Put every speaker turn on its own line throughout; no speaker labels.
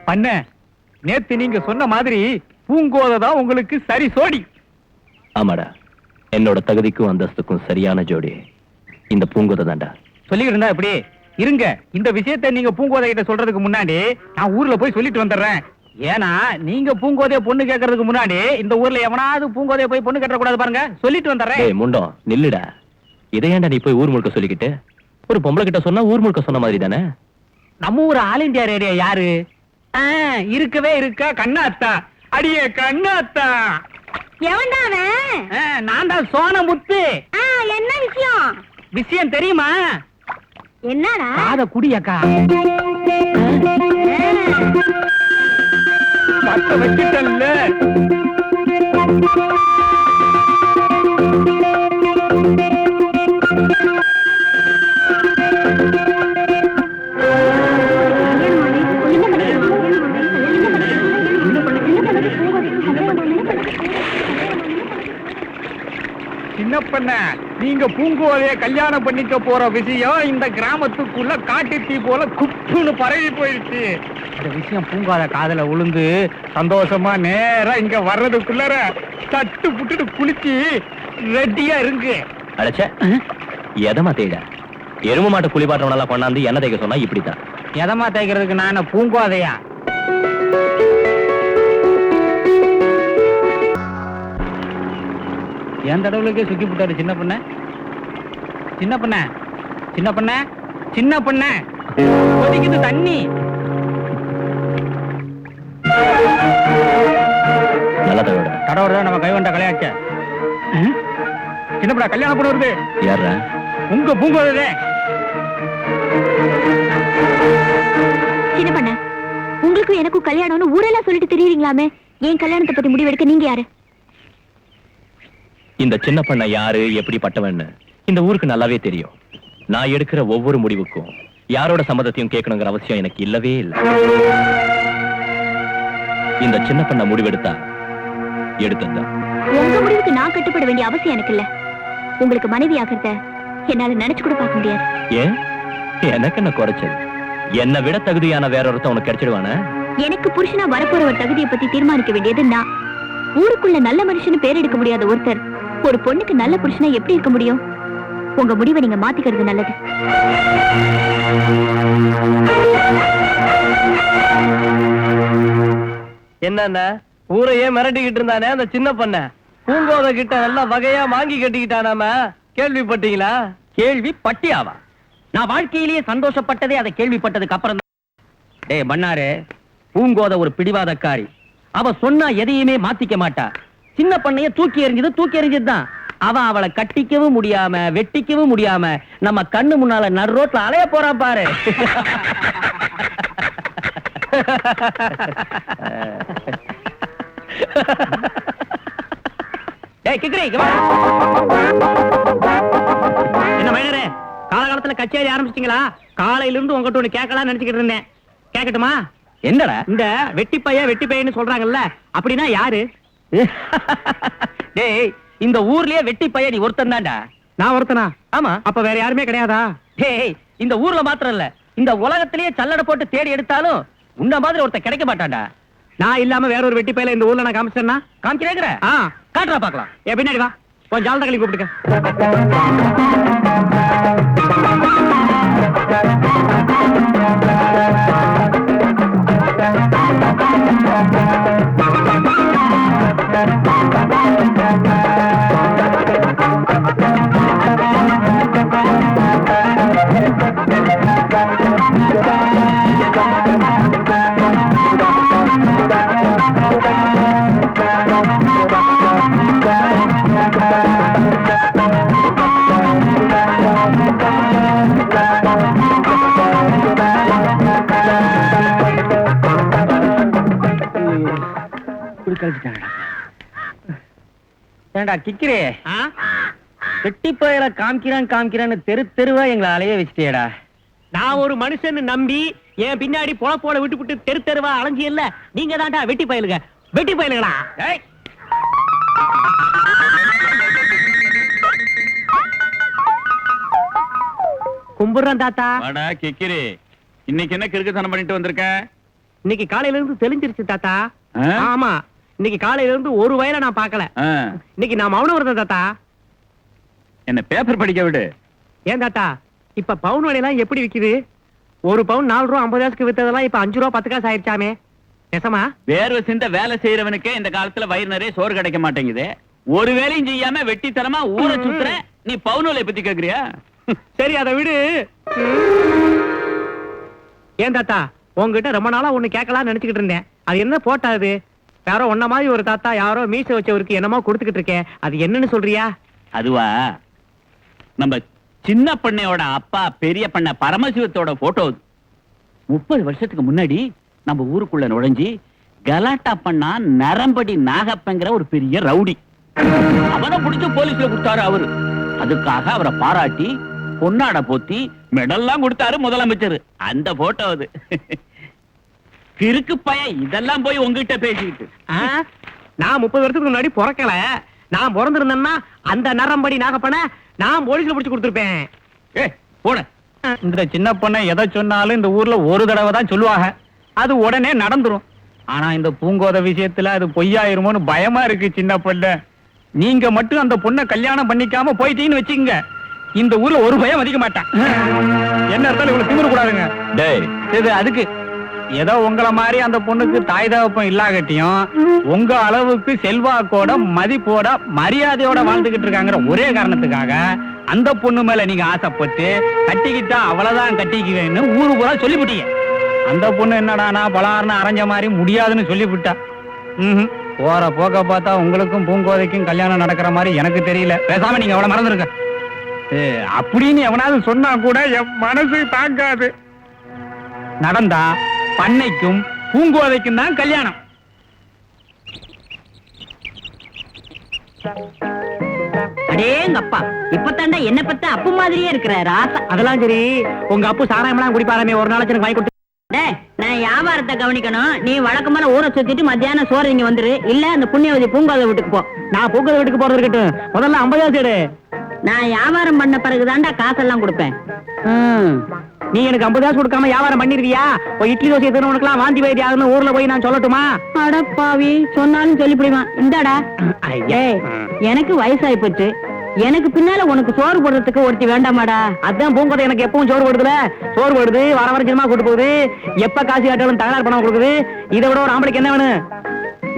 பண்ண நேத்து நீங்க சொன்ன மாதிரி பூங்கோதான் உங்களுக்கு சரி சோடி.
ஆமாடா, என்னோட தகுதிக்கும் அந்தஸ்துக்கும் சரியான ஜோடி இந்த பூங்கோதை தான்டா.
சொல்லிட்டு இருந்தா எப்படி இருங்க. இந்த விஷயத்தை நீங்க பூங்கோதை கிட்ட சொல்றதுக்கு முன்னாடி நான் ஊர்ல போய் சொல்லிட்டு வந்துடுறேன். ஏன்னா நீங்க பூங்கோதைய பொண்ணு கேட்கறதுக்கு முன்னாடி இந்த ஊர்ல எவனாவது பூங்கோதைய போய் பொண்ணு கட்ட கூடாது பாருங்க. சொல்லிட்டு வந்துடுறேன்.
முண்டம் நில்லுடா. இதையாண்டா நீ போய் ஊர் முழுக்க சொல்லிக்கிட்டு? ஒரு பொம்பளை கிட்ட சொன்னா ஊர் முழுக்க சொன்ன மாதிரி தானே.
நம்ம ஊர் ஆல் இந்தியா ரேடியோ யாரு? இருக்கவே இருக்கா கண்ணாத்தா. அடியே கண்ணாத்தா.
எவன்டா அவன்?
நான் தான் சோனமுத்து.
என்ன விஷயம்?
விஷயம் தெரியுமா?
என்னடா?
காத குடியக்கா. பத்த வச்சிட்டல்ல. சின்ன பண்ண, நீங்க பூங்கோதைய கல்யாணம் பண்ணிக்க போற விஷயம் இந்த கிராமத்துக்குள்ள காட்டு தீ போல குப்புன்னு பரவி போயிடுச்சு. இந்த விஷயம் பூங்காத காதல உளுந்து சந்தோஷமா நேரா இங்க வர்றதுக்குள்ளார தட்டு புட்டுட்டு குளிச்சு ரெட்டியா இருக்கு.
அழைச்ச எதமா தேட எரும மாட்டு குளிப்பாட்டவனெல்லாம் கொண்டாந்து என்ன தேய்க்க சொன்னா இப்படித்தான்.
எதமா தேய்க்கிறதுக்கு நான் பூங்கோதையா? என் தடவுலக்கே சுத்தி போட்டாரு சின்ன பண்ண. சின்ன பண்ண சின்ன பண்ண சின்ன பண்ண கொதிக்குது தண்ணி.
நல்ல
கடவுள் தான் நம்ம கைவண்ட கலையாச்ச. சின்ன பண்ண கல்யாணம் பண்ண வருது.
யார?
உங்க பூங்கோதை.
சின்ன பண்ண, உங்களுக்கும் எனக்கும் கல்யாணம்னு ஊரெல்லாம் சொல்லிட்டு தெரியுறீங்களாமே, என் கல்யாணத்தை பத்தி முடிவெடுக்க நீங்க யாரு?
இந்த சின்ன பண்ண யாரு, எப்படிப்பட்டவன்னு இந்த ஊருக்கு நல்லாவே தெரியும். நான் எடுக்கிற ஒவ்வொரு முடிவுக்கும் யாரோட சம்மதத்தையும் கேட்கணுங்கிற அவசியம் எனக்கு இல்லவே இல்லை. இந்த சின்ன பண்ண முடிவெடுத்தா எடுத்தா.
உங்க முடிவுக்கு நான் கட்டுப்பட வேண்டிய அவசியம் எனக்கு இல்ல. உங்களுக்கு மனைவி ஆகிறத என்னால நினைச்சு கூட பார்க்க முடியாது.
ஏன்? எனக்கு என்ன குறைச்சது? என்னை விட தகுதியான வேற ஒருத்தன் உனக்கு கிடைச்சிடுவான?
எனக்கு புருஷனா வரப்போற ஒரு தகுதியை பத்தி தீர்மானிக்க வேண்டியது நான். ஊருக்குள்ள நல்ல மனுஷன்னு பேர் எடுக்க முடியாத ஒருத்தர் ஒரு பொண்ணுக்கு நல்ல புருஷனா எப்படி இருக்க முடியும்? உங்க முடிவை நீங்க மாத்திக்கிறது நல்லது.
என்னன்னா ஊரையே மிரட்டிக்கிட்டு இருந்தானே அந்த சின்ன பண்ண பூங்கோதை கிட்ட நல்லா வகையா வாங்கி கட்டிக்கிட்டானாம, கேள்விப்பட்டீங்களா?
கேள்வி பட்டியாவா? நான் வாழ்க்கையிலேயே சந்தோஷப்பட்டதே அதை கேள்விப்பட்டதுக்கு அப்புறம் தான். டேய் மன்னாரு, பூங்கோதை ஒரு பிடிவாதக்காரி. அவ சொன்னா எதையுமே மாத்திக்க மாட்டா. சின்ன பண்ணைய தூக்கி எறிஞ்சதுதான். அவன் அவளை கட்டிக்கவும் முடியாம வெட்டிக்கவும் முடியாம நம்ம கண்ணு முன்னால நடு ரோட்ல அலைய போறான் பாரு. என்ன மயிலரே, காலகாலத்துல கச்சேரி ஆரம்பிச்சிட்டீங்களா? காலையில இருந்து உங்ககிட்ட ஒண்ணு கேட்கலாம் நினைச்சுக்கிட்டு இருந்தேன். கேட்கட்டுமா? என்னடா இந்த வெட்டி பையன்னு சொல்றாங்கல்ல, அப்படின்னா யாரு? டேய், இந்த ஊர்லயே வெட்டி பையன் நீ ஒருத்தன் தான்டா. நான் ஒருத்தனா? ஆமா. அப்ப வேற யாருமே கிடையாதா? டேய், இந்த ஊர்ல மாத்திரம் இல்ல, இந்த உலகத்திலேயே சல்லடை போட்டு தேடி எடுத்தாலும் உன்ன மாதிரி ஒருத்தன் கிடைக்க மாட்டான்டா. நான் இல்லாம வேற ஒரு வெட்டி பையல இந்த ஊர்ல நான் காமிச்சேன்னா காமிக்கிறேங்கிற? காட்டுறா பாக்கலாம். என் பின்னாடி வா, கொஞ்சம் ஜாலதகளி கூப்பிட்டுக்க. ஏண்டா கிக்கிறே, வெட்டி பயில காமிக்கிறான்னு தெரு தெருவா எங்களை அலைய வச்சுட்டேடா. நான் ஒரு மனுஷன் நம்பி என் பின்னாடி பொழப்போட விட்டு தெரு தெருவா அலைஞ்சியல்ல, நீங்க தான்டா வெட்டி பயலுங்க. வெட்டி பயலுங்களா? கும்பிடுறேன் தாத்தா.
வாடா கிக்கிரி, இன்னைக்கு என்ன கிறுக்குத்தனம் பண்ணிட்டு வந்திருக்க?
இன்னைக்கு காலையில இருந்து தெளிஞ்சிருச்சு தாத்தா. ஆமா, இன்னைக்கு காலையில இருந்து ஒரு வயலை நான் பார்க்கல. இன்னைக்கு நான் மௌனம் இருந்தேன் தாத்தா.
என்ன பேப்பர் படிக்க விடு.
ஏன் தாத்தா, இப்ப பவுன் விலையெல்லாம் எப்படி விக்குது? ஒரு பவுன் 4 ரூபா 50 காசுக்கு வித்ததெல்லாம் இப்ப 5 ரூபா 10 காசு ஆயிடுச்சாமே. நெசமா?
வேர்வை சிந்த வேலை செய்யறவனுக்கே இந்த காலத்துல வயிறு நிறைய சோறு கிடைக்க மாட்டேங்குது. ஒரு வேலையும் செய்யாம வெட்டித்தனமா ஊரை சுத்துற, நீ பவுனோலை பத்தி கேக்குறியா?
சரி, அதை விடு. ஏன் தாத்தா, உங்ககிட்ட ரொம்ப நாளா ஒண்ணு கேட்கலாம்னு நினைச்சுக்கிட்டு இருந்தேன். அது என்ன போட்டா? அது யாரோ ஒன்ன மாதிரி ஒரு தாத்தா யாரோ மீசை வச்சவருக்கு என்னமோ கொடுத்துக்கிட்டு இருக்கேன். அது என்னன்னு சொல்றியா?
அதுவா, நம்ம சின்ன பண்ணையோட அப்பா பெரிய பண்ண பரமசிவத்தோட போட்டோ. 30 வருஷத்துக்கு முன்னாடி நம்ம ஊருக்குள்ள நுழைஞ்சி கலாட்டா பண்ணா நரம்படி நாகப்பங்கிற ஒரு பெரிய ரவுடி. அவனை பிடிச்சு போலீஸ்ல கொடுத்தாரு அவரு. அதுக்காக அவரை பாராட்டி பொன்னாட போத்தி மெடல்லாம் கொடுத்தாரு முதலமைச்சர். அந்த போட்டோ அது. கிறுக்கு பைய இதெல்லாம் போய் உங்ககிட்ட பேசிக்கிட்டு.
நான் 30 வருஷத்துக்கு முன்னாடி பிறக்கல. நான் பிறந்திருந்தேன்னா அந்த நரம்படி நாகப்பன நான் போலீஸ்ல பிடிச்சு கொடுத்துருப்பேன்.
போட. இந்த சின்ன பொண்ணை எதை சொன்னாலும் இந்த ஊர்ல ஒரு தடவை தான் சொல்லுவாங்க. அது உடனே நடந்துரும். ஆனா இந்த பூங்கோத விஷயத்துல அது பொய்யாயிருமோன்னு பயமா இருக்கு சின்ன பொண்ணு. நீங்க மட்டும் அந்த பொண்ணை கல்யாணம் பண்ணிக்காம போயிட்டீங்கன்னு வச்சுக்கங்க, இந்த ஊர்ல ஒரு பயம் அதிக மாட்டான். என்ன இருந்தாலும் இவ்வளவு திமிர கூடாதுங்க. இது அதுக்கு ஏதோ உங்களை மாதிரி அந்த பொண்ணுக்கு தாய் தகப்பம் இல்லாகட்டியும் உங்க அளவுக்கு செல்வாக்கோட மதிப்போட மரியாதையோட வாழ்ந்துகிட்டு இருக்காங்கிற ஒரே காரணத்துக்காக அந்த பொண்ணு மேல நீங்க ஆசைப்பட்டு கட்டிக்கிட்டா அவ்வளவுதான் கட்டிக்குவேன்னு ஊரு பூரா சொல்லிவிட்டீங்க. அந்த பொண்ணு என்னடானா பலாருன்னு அரைஞ்ச மாதிரி முடியாதுன்னு சொல்லிவிட்டா. போற போக்க பார்த்தா உங்களுக்கும் பூங்கோதைக்கும் கல்யாணம் நடக்கிற மாதிரி எனக்கு தெரியல. பேசாம நீங்க எவ்வளவு மறந்துருங்க அப்படின்னு எவனாவது சொன்னா கூட என் மனசு தாங்காது. நடந்தா பண்ணைக்கும் பூங்கோதைக்கும் தான் கல்யாணம்.
அடேங்கப்பா, இப்பதாண்டா என்ன பத்த அப்பு மாதிரியே இருக்கிற ராசா.
அதெல்லாம் சரி, உங்க அப்பு சாராயம்லாம் குடிப்பாராமே, ஒரு நாளைக்கு எனக்கு வாங்கி கொடுத்து.
டேய், நான் வியாபாரத்தை கவனிக்கணும். நீ வழக்கம் போல ஊரை சுத்திட்டு மத்தியானம் சோறு இங்க வந்துரு. இல்ல அந்த புண்ணியவதி பூங்கோதை வீட்டுக்கு போ.
நான் பூங்கோதை வீட்டுக்கு போறது இருக்கட்டும், முதல்ல 50 காசு எடு.
நான் வியாபாரம் பண்ண பிறகுதான்டா காசெல்லாம் கொடுப்பேன்.
நீ எனக்கு 50 காசு கொடுக்காம வியாபாரம் பண்ணிருக்கியா? இட்லி தோசை திருவனுக்குலாம் வாந்தி வைத்திய ஆகுதுன்னு ஊர்ல போய் நான் சொல்லட்டுமா?
அடப்பாவி, சொன்னாலும் சொல்லிவிடுவான். இந்தாடா. எனக்கு வயசாயி போச்சு. எனக்கு பின்னால உனக்கு சோறு போடுறதுக்கு ஒருத்தி வேண்டாமாடா?
அதான் பூங்கோதை எனக்கு எப்பவும் சோறு போடுதுல. சோறு போடுது, வர வர சினிமா கூட்டு போகுது, எப்ப காசு காட்டாலும் தகராறு பணம் கொடுக்குது. இதை விட ஒரு ஆம்பளைக்கு என்ன வேணும்?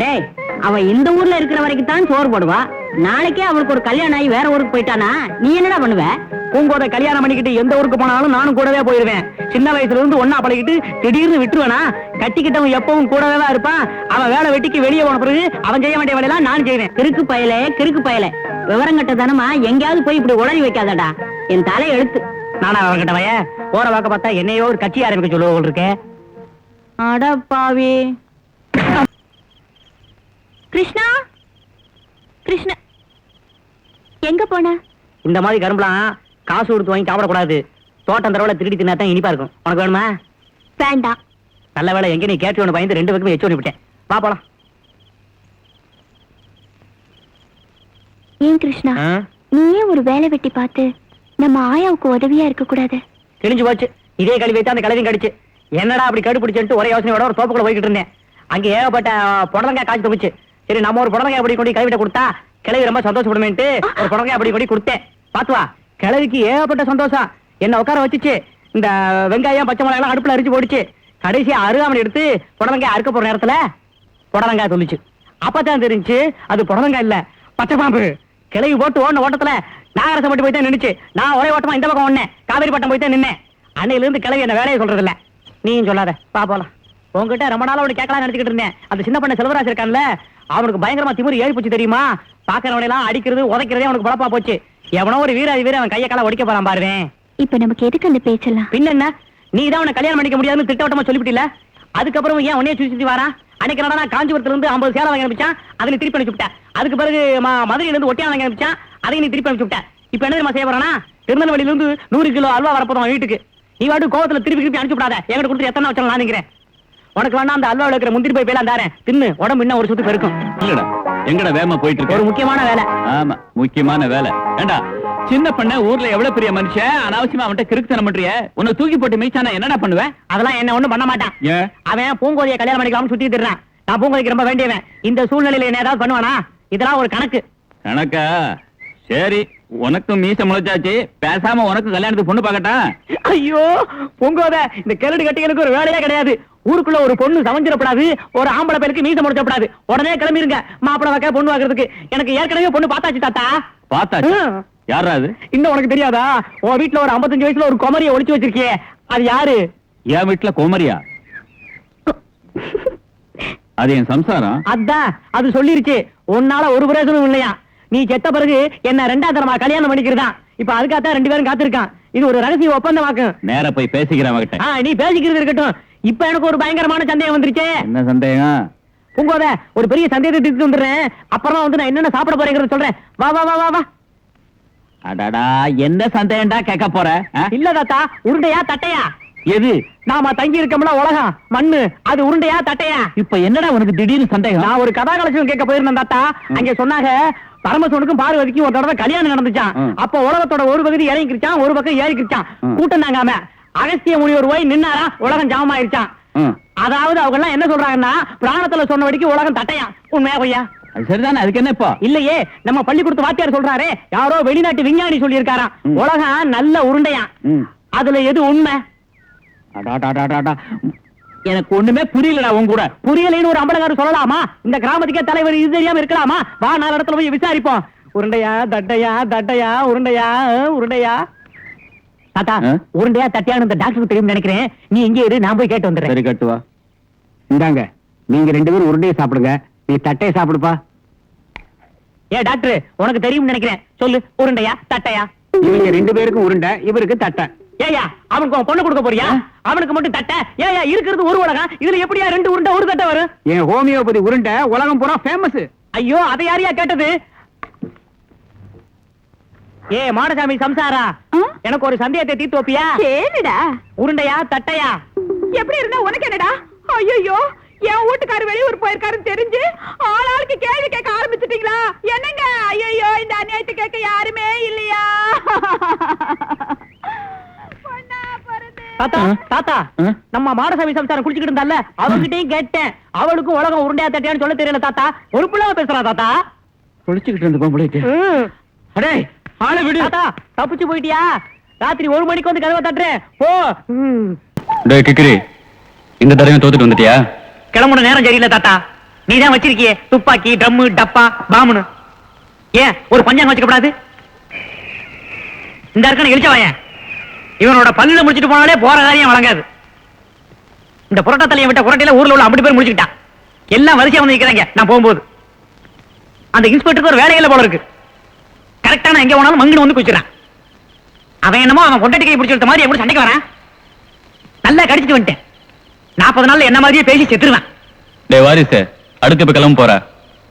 டேய், அவன் இந்த ஊர்ல இருக்கிற வரைக்கும் தான் சோறு போடுவா. நாளைக்கே அவளுக்கு ஒரு கல்யாணம் ஆகி வேற ஊருக்கு போயிட்டானா நீ என்னடா பண்ணுவ?
பூங்கோதை கல்யாணம் பண்ணிக்கிட்டு எந்த ஊருக்கு போனாலும் நானும் கூடவே போயிருவேன். சின்ன வயசுல இருந்து ஒன்னா பழகிட்டு திடீர்னு விட்டுருவேனா? கட்டிக்கிட்டவன் எப்பவும் கூடவே தான் இருப்பான். அவன் வேலை வெட்டிக்கு வெளியே போன பிறகு அவன் செய்ய வேண்டிய வேலையெல்லாம் நான் செய்வேன்.
கிறுக்கு பயலே விவரம் கட்ட தானமா எங்கேயாவது போய் இப்படி உளறி வைக்காதடா. என் தலை எழுத்து.
நானா அவன் கிட்ட வய போற வாக்க பார்த்தா என்னையோ ஒரு கட்சி ஆரம்பிக்க சொல்லுவோம் இருக்கேன்.
அடப்பாவி.
கிருஷ்ணா, கிருஷ்ணா எங்க போன?
இந்த மாதிரி கரும்புலாம் காசு கொடுத்து வாங்கி சாப்பிடக்கூடாது. தோட்டம் தரவுல திருடி தின்னா தான் இனிப்பா இருக்கும். உனக்கு வேணுமா?
வேண்டாம்.
நல்ல வேலை, எங்க நீ கேட்டு ஒன்று பயந்து 2 பக்கமே எச்சு ஒன்று விட்டேன். வா போலாம்.
ஏன் கிருஷ்ணா, நீயே ஒரு வேலை வெட்டி பார்த்து நம்ம ஆயாவுக்கு உதவியா இருக்க கூடாது?
கிழிஞ்சு போச்சு. இதே கழுவி வைத்து அந்த கழுதையும் கடிச்சு. என்னடா அப்படி கடுப்பிடிச்சுட்டு ஒரே யோசனையோட ஒரு தோப்புக்குள்ள போய்கிட்டு இருந்தேன். அங்க ஏகப்பட்ட புடலங்காய் காய்ச்சி தப்பிச்சு. சரி, நம்ம ஒரு புடலங்காய் அப்படி கொண்டு கைவிட்ட கொடுத்தா கிழவி ரொம்ப சந்தோஷப்படுமேன்ட்டு ஒரு புடலங்காய் அப்படி கொண்டு கொடுத்தேன். பாத்துவா, கிழவிக்கு ஏகப்பட்ட சந்தோஷம். என்ன உட்கார வச்சுச்சு. இந்த வெங்காயம் பச்சை மிளகாய் எல்லாம் அடுப்புல அரிச்சு போடுச்சு. கடைசியா அருகாமணி எடுத்து புடலங்காய் அறுக்க போற நேரத்துல புடலங்காய் சொல்லிச்சு. அப்பதான் தெரிஞ்சு அது புடலங்காய் இல்ல, பச்சை பாம்பு. கிளவி போட்டு ஓடின ஓட்டத்துல நாகரசம் மட்டும் போய்தான் நின்னுச்சு. நான் ஒரே ஓட்டமா இந்த பக்கம் ஒண்ணேன், காவேரி பட்டம் போய்தான் நின்னேன். அன்னையில இருந்து கிளவி என்ன வேலையை சொல்றது இல்ல. நீயும் சொல்லாத, பா போலாம். உங்ககிட்ட ரொம்ப நாளா ஒண்ணு கேட்கலாம் நினைச்சுக்கிட்டு இருந்தேன். அந்த சின்ன பண்ண செல்வராஜ் இருக்கான்ல, அவனுக்கு பயங்கரமா திமிரு ஏறி போச்சு தெரியுமா? பாக்கிறவனை எல்லாம் அடிக்கிறது உதைக்கிறதே அவனுக்கு பழப்பா போச்சு. எவனோ ஒரு வீராதி வீர அவன் கையை கால ஒடிக்க போறான் பாருவேன்.
இப்ப நமக்கு எதுக்கு அந்த பேச்செல்லாம்?
பின்ன என்ன, நீ தான் அவனை கல்யாணம் பண்ணிக்க முடியாதுன்னு திட்டவட்டமா சொல்லிவிட்டில. அதுக்கப்புறம் ஏன் உன்னைய சுத்தி வாரான்? அன்னைக்கு என்னடா காஞ்சிபுரத்துல இருந்து 50 சேலை வாங்கி அனுப்பிச்சான், அதை நீ திருப்பி அனுப்பிச்சு விட்ட. அதுக்கு பிறகு மதுரையில இருந்து ஒட்டியா வாங்கி அனுப்பிச்சான், அதை நீ திருப்பி அனுப்பிச்சு விட்ட. இப்ப என்ன தெரியுமா செய்ய போறானா? திருநெல்வேலியில இருந்து 100 கிலோ அல்வா வரப்போதும் வீட்டுக்கு. நீ வாட்டு கோவத்துல திருப்பி அனுப்பிச்சு விடாத. என்கிட்ட கொடுத்து எத்தனை வச்சாலும் நான் நினைக்கிறேன். உனக்கு வேணா அந்த அல்வாவில் இருக்கிற முந்திரி போய் பேலாம் தாரேன், தின்னு உடம்பு இன்னும் ஒரு சுத்து பெருக்கும்.
இல்லடா, எங்கடா வேகமா போயிட்டு இருக்கு?
ஒரு முக்கியமான வேலை.
ஆமா, முக்கியமான வேலை. ஏண்டா சின்ன பண்ண ஊர்ல எவ்வளவு பெரிய மனுஷன் அனாவசியமா அவன்கிட்ட கிறுக்குத்தனம் பண்றிய உன்னை தூக்கி போட்டு மிதிச்சானா என்னடா பண்ணுவேன்?
அதெல்லாம் என்ன ஒண்ணும் பண்ண மாட்டான்.
ஏன்?
அவன் பூங்கோதையை கல்யாணம் பண்ணிக்கலாம்னு சுத்திட்டு இருக்கான். நான் பூங்கோதைக்கு ரொம்ப வேண்டியவன். இந்த சூழ்நிலையில என்ன ஏதாவது பண்ணுவானா? இதெல்லாம் ஒரு கணக்கு.
கணக்கா? சரி, உனக்கும் மீச முளைச்சாச்சு, பேசாம உனக்கு கல்யாணத்துக்கு பொண்ணு பாக்கட்டா?
ஐயோ பூங்கோத, இந்த கிழடு கட்டிகளுக்கு ஒரு வேலையே கிடையாது. ஊருக்குள்ள ஒரு பொண்ணு சமைஞ்சிடப்படாது, ஒரு ஆம்பளை பேருக்கு மீச முளைச்சப்படாது. உடனே கிளம்பிருங்க மாப்பிளை வைக்க பொண்ணு வாக்குறதுக்கு. எனக்கு ஏற்கனவே பொண்ணு பார்த்தாச்சு தாத்தா.
பார்த்தாச்சு? யாரா அது?
இன்னும் உனக்கு தெரியாதா? உன் வீட்டுல ஒரு 55 வயசுல ஒரு குமரியை ஒளிச்சு வச்சிருக்கியே, அது யாரு?
என் வீட்டுல கோமரியா? அது என் சம்சாரம்.
அதான் அது சொல்லிருச்சு. உன்னால ஒரு பிரயோஜனம் இல்லையா? நீ செத்த பிறகு என்ன 2ஆம் தரமா கல்யாணம் பண்ணிக்கிறதா? இப்ப அதுக்காகத்தான் 2 பேரும் காத்திருக்கான். இது ஒரு ரகசிய ஒப்பந்தமாக்கும்.
நேரா போய் பேசிக்கிறேன் அவகிட்ட.
நீ பேசிக்கிறது இருக்கட்டும். இப்ப எனக்கு ஒரு பயங்கரமான சந்தேகம் வந்துருச்சே.
என்ன சந்தேகம்?
பூங்கோத, ஒரு பெரிய சந்தேகத்தை தீர்த்து வந்துடுறேன். அப்புறம் வந்து நான் என்னென்ன சாப்பிட போறேங்கிறத சொல்றேன். வா வா வா வா வா.
அடடா, என்ன சந்தேகம்டா கேட்க போற?
இல்ல தாத்தா, உருண்டையா தட்டையா?
எது?
நாம தங்கி இருக்கோம்ல உலகம் மண்ணு, அது உருண்டையா தட்டையா?
இப்ப என்னடா உனக்கு திடீர்னு சந்தேகம்?
நான் ஒரு கதா கலட்சம் கேட்க போயிருந்தேன் தாத்தா. அங்க சொன்னாங்க பரமசிவனுக்கும் பார்வதிக்கும் ஒரு தடவை கல்யாணம் நடந்துச்சான். அப்ப உலகத்தோட ஒரு பகுதி இறங்கிருச்சான், ஒரு பக்கம் ஏறிக்கிருச்சான். கூட்டம் தாங்காம அகஸ்திய முனிவர் போய் நின்னாரா, உலகம் ஜாமமாயிருச்சான். அதாவது அவங்க எல்லாம் என்ன சொல்றாங்கன்னா, பிராணத்துல சொன்ன வரைக்கும் உலகம் தட்டையா. உண்மையா பொய்யா?
அது சரிதானே, அதுக்கு என்ன இப்போ?
இல்லையே, நம்ம பள்ளிக்கூடத்து வாத்தியார் சொல்றாரே, யாரோ வெளிநாட்டு விஞ்ஞானி சொல்லி இருக்காராம் உலகம் நல்ல உருண்டையா. அதுல எது உண்மை?
எனக்கு ஒண்ணுமே புரியலடா. உன் கூட
புரியலைன்னு ஒரு அம்பலகாரர் சொல்லலாமா? இந்த கிராமத்துக்கே தலைவர் இது தெரியாம இருக்கலாமா? வா, 4 இடத்துல போய் விசாரிப்போம். உருண்டையா தட்டையா, தட்டையா உருண்டையா, உருண்டையா தாத்தா? உருண்டையா தட்டையான்னு இந்த டாக்டருக்கு தெரியும் நினைக்கிறேன். நீ இங்கே இரு, நான் போய் கேட்டு வந்துடுறேன்.
சரி, கட்டுவா.
இந்தாங்க, நீங்க 2 பேரும் உருண்டையை சாப்பிடுங்க, நீ தட்டையை சாப்பிடுப்பா. டாக்டர், உனக்கு தெரியும் நினைக்கிறேன். சொல்லு, உருண்டையா தட்டையா?
இவங்க 2 பேருக்கும் உருண்டை, இவருக்கு தட்டை.
ஏயா, அவனுக்கு உன் பொண்ணு கொடுக்க போறியா? அவனுக்கு மட்டும் தட்டை? ஏயா, இருக்கிறது ஒரு உலகம், இதுல எப்படியா 2 உருண்டை ஒரு தட்டை வரும்?
என் ஹோமியோபதி உருண்டை உலகம் பூரா ஃபேமஸ்.
ஐயோ, அதை யாரையா கேட்டது? மாடசாமி சம்சாரா, எனக்கு ஒரு சந்தேகத்தை தீர்த்து வைப்பியா?
கேளுடா.
உருண்டையா தட்டையா?
எப்படி இருந்தா உனக்கு என்னடா? ஐயோ, என் வீட்டுக்காரர் வெளியூர் போயிருக்காருன்னு தெரிஞ்சு ஆளாளுக்கு கேள்வி கேட்க ஆரம்பிச்சிட்டீங்களா? என்னங்க? ஐயோ, இந்த அநியாயத்தை கேட்க யாருமே இல்லையா?
தாத்தா, தாத்தா, நம்ம மாடசாமி சம்சாரம் குடிச்சுக்கிட்டு இருந்தால, அவகிட்டையும் கேட்டேன். அவளுக்கும் உலகம் உருண்டையா தட்டையான்னு சொல்ல தெரியல தாத்தா. ஒரு பிள்ளைவ பேசுறா தாத்தா.
குளிச்சுக்கிட்டு இருந்த பொம்பளைக்கு. அடே, ஆளை விடு.
தாத்தா, தப்பிச்சு போயிட்டியா? ராத்திரி 1 மணிக்கு வந்து கதவை தட்டுறேன், போ.
டேய் கிக்கிரி, இந்த தடவையும் தோத்துட்டு வந்துட்டியா?
கிளம்புன நேரம் சரியில்லை தாத்தா. நீதான் வச்சிருக்கியே துப்பாக்கி, ட்ரம், டப்பா, பாம்புன்னு. ஏன் ஒரு பஞ்சாங்க வச்சுக்கப்படாது? இந்த இருக்கான எழுச்சவாயன், இவனோட பல்லுல முடிச்சிட்டு போனாலே போற காரியம் வழங்காது. இந்த புரட்டா தலையை விட்ட புரட்டையில ஊர்ல உள்ள 50 பேர் முடிச்சுக்கிட்டான். எல்லாம் வரிசையா வந்து நிக்கிறாங்க. நான் போகும்போது அந்த இன்ஸ்பெக்டருக்கு ஒரு வேலையில போல இருக்கு. கரெக்டா நான் எங்க போனாலும் மங்குன்னு வந்து குச்சிடறான். அவன் என்னமோ அவன் கொண்டாட்டி கை பிடிச்சி எடுத்த மாதிரி எப்படி சண்டைக்கு வரான். நல்லா கடிச்சிட்டு வந்துட்டேன். 40 நாள்ல என்ன மாதிரியே பேசி செத்துருவேன்.
டேய் வாரிசு, அடுத்து இப்ப கிளம்ப போற.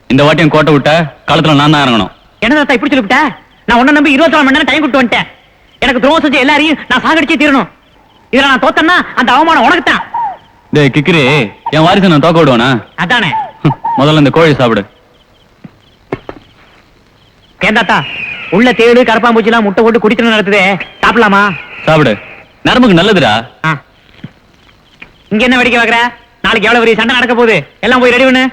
இந்த வாட்டியும் கோட்டை விட்ட களத்துல நான் தான் இறங்கணும்.
என்ன தாத்தா இப்படி சொல்லிவிட்ட? நான் உன்ன நம்பி 24 மணி நேரம் டைம் கொடுத்து வந்துட்டேன். எனக்கு துரோகம் செஞ்ச எல்லாரையும் நான் சாகடிச்சே தீரணும். இதுல நான் தோத்தேன்னா அந்த அவமானம் உனக்கு தான்.
டேய் கிக்கிரி, என் வாரிசு நான் தோக்க விடுவானா?
அதானே.
முதல்ல இந்த கோழி சாப்பிடு.
ஏன் தாத்தா, உள்ள தேடு கரப்பாம்பூச்சி எல்லாம் முட்டை போட்டு குடித்து நடத்துதே, சாப்பிடலாமா?
சாப்பிடு, நரம்புக்கு நல்லதுடா.
இங்க என்ன வெடிக்க வைக்கிற? நாளைக்கு எவ்வளவு பெரிய சண்டை நடக்க போகுது. எல்லாம் போய் ரெடி பண்ணு.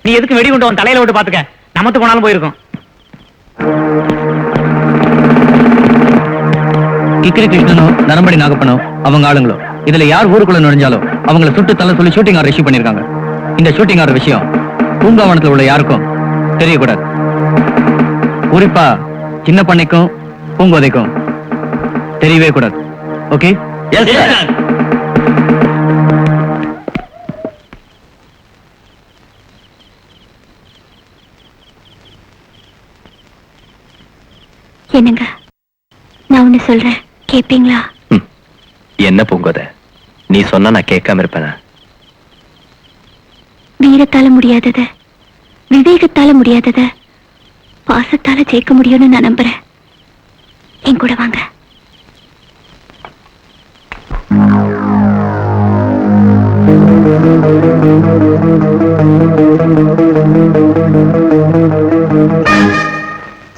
நீ எதுக்கு வெடி கொண்டு உன் தலையில விட்டு பாத்துக்க. நமத்து போனாலும் போயிருக்கும்.
கிக்கிரி கிருஷ்ணனும் நரம்படி நாகப்பனும் அவங்க ஆளுங்களும் இதுல யார் ஊருக்குள்ள நுழைஞ்சாலும் அவங்களை சுட்டு தள்ள சொல்லி ஷூட்டிங் ஆர்டர் இஷ்யூ பண்ணிருக்காங்க. இந்த ஷூட்டிங் ஆர்டர் விஷயம் பூங்காவனத்துல உள்ள யாருக்கும் தெரியக்கூடாது. குறிப்பா சின்ன பண்ணைக்கும் பூங்கோதைக்கும் தெரியவே கூடாது. ஓகே? Yes sir.
என்னங்க, நான் ஒண்ணு சொல்றேன், கேப்பீங்களா?
என்ன பூங்கோதை, நீ சொன்னா நான் கேட்காம இருப்பேனா?
வீரத்தால முடியாதத, விவேகத்தால முடியாதத பாசத்தால ஜெயிக்க முடியும்னு நான் நம்புறேன். என் கூட வாங்க.